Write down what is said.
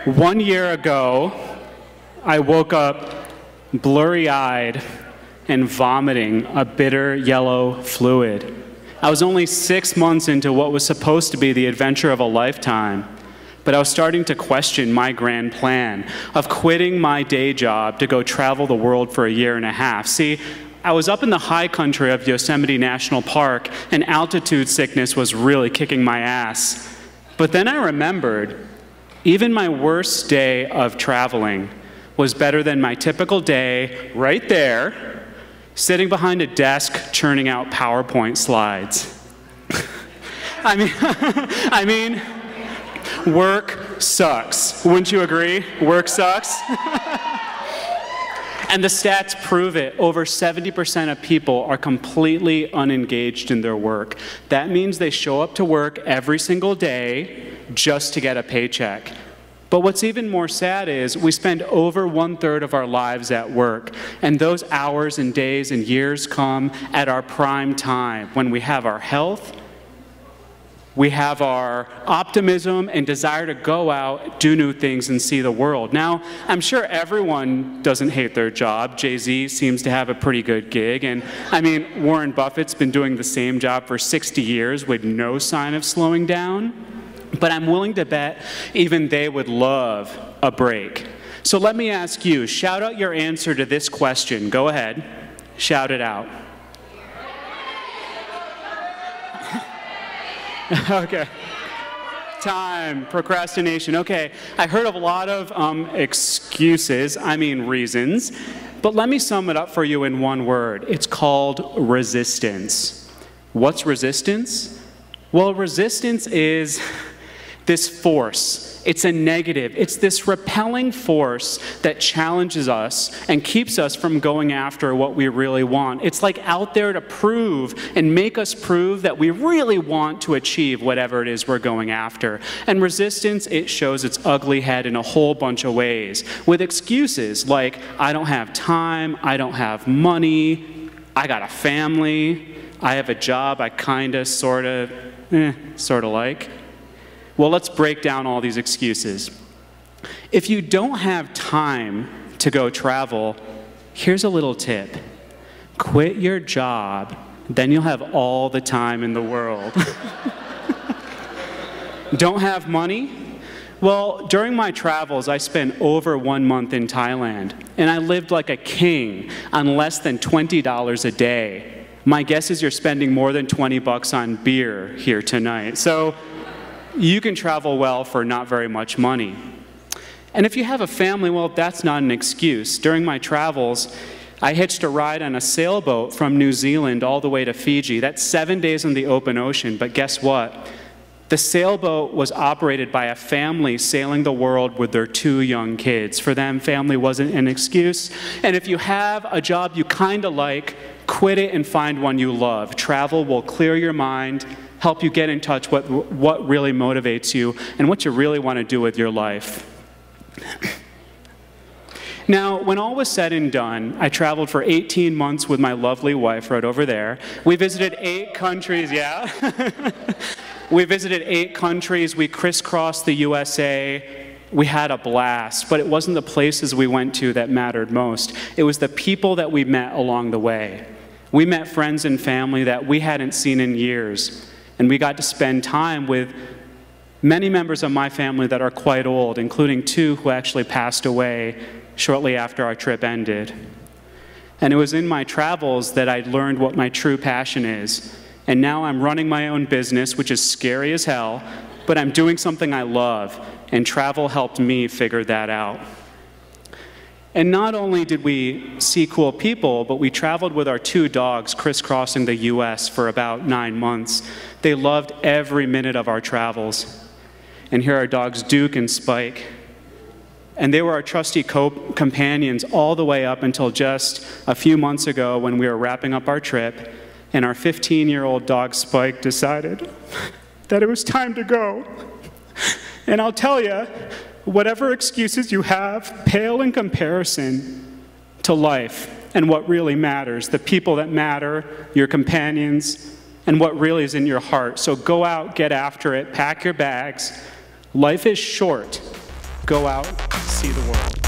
1 year ago, I woke up blurry-eyed and vomiting a bitter yellow fluid. I was only 6 months into what was supposed to be the adventure of a lifetime, but I was starting to question my grand plan of quitting my day job to go travel the world for a year and a half. See, I was up in the high country of Yosemite National Park, and altitude sickness was really kicking my ass. But then I remembered, even my worst day of traveling was better than my typical day right there, sitting behind a desk churning out PowerPoint slides. I mean, work sucks. Wouldn't you agree? Work sucks. And the stats prove it. Over 70% of people are completely unengaged in their work. That means they show up to work every single day just to get a paycheck. But what's even more sad is we spend over 1/3 of our lives at work, and those hours and days and years come at our prime time when we have our health, we have our optimism and desire to go out, do new things, and see the world. Now, I'm sure everyone doesn't hate their job. Jay-Z seems to have a pretty good gig, and I mean, Warren Buffett's been doing the same job for 60 years with no sign of slowing down. But I'm willing to bet even they would love a break. So let me ask you, shout out your answer to this question. Go ahead, shout it out. Okay. Time, procrastination. Okay, I heard of a lot of excuses, reasons, but let me sum it up for you in one word. It's called resistance. What's resistance? Well, resistance is this force. It's a negative. It's this repelling force that challenges us and keeps us from going after what we really want. It's like out there to prove and make us prove that we really want to achieve whatever it is we're going after. And resistance, it shows its ugly head in a whole bunch of ways, with excuses like, I don't have time, I don't have money, I got a family, I have a job I kinda, sorta like. Well, let's break down all these excuses. If you don't have time to go travel, here's a little tip. Quit your job, then you'll have all the time in the world. Don't have money? Well, during my travels, I spent over 1 month in Thailand, and I lived like a king on less than $20 a day. My guess is you're spending more than 20 bucks on beer here tonight. So you can travel well for not very much money. And if you have a family, well, that's not an excuse. During my travels, I hitched a ride on a sailboat from New Zealand all the way to Fiji. That's 7 days in the open ocean, but guess what? The sailboat was operated by a family sailing the world with their 2 young kids. For them, family wasn't an excuse. And if you have a job you kind of like, quit it and find one you love. Travel will clear your mind, help you get in touch with what really motivates you and what you really want to do with your life. Now, when all was said and done, I traveled for 18 months with my lovely wife right over there. We visited 8 countries, yeah. We visited 8 countries, we crisscrossed the USA. We had a blast, but it wasn't the places we went to that mattered most. It was the people that we met along the way. We met friends and family that we hadn't seen in years. And we got to spend time with many members of my family that are quite old, including 2 who actually passed away shortly after our trip ended. And it was in my travels that I learned what my true passion is. And now I'm running my own business, which is scary as hell, but I'm doing something I love, and travel helped me figure that out. And not only did we see cool people, but we traveled with our 2 dogs crisscrossing the US for about 9 months. They loved every minute of our travels. And here are dogs Duke and Spike. And they were our trusty companions all the way up until just a few months ago when we were wrapping up our trip, and our 15-year-old dog Spike decided that it was time to go. And I'll tell you, whatever excuses you have pale in comparison to life and what really matters, the people that matter, your companions, and what really is in your heart. So go out, get after it, pack your bags. Life is short, Go out, see the world.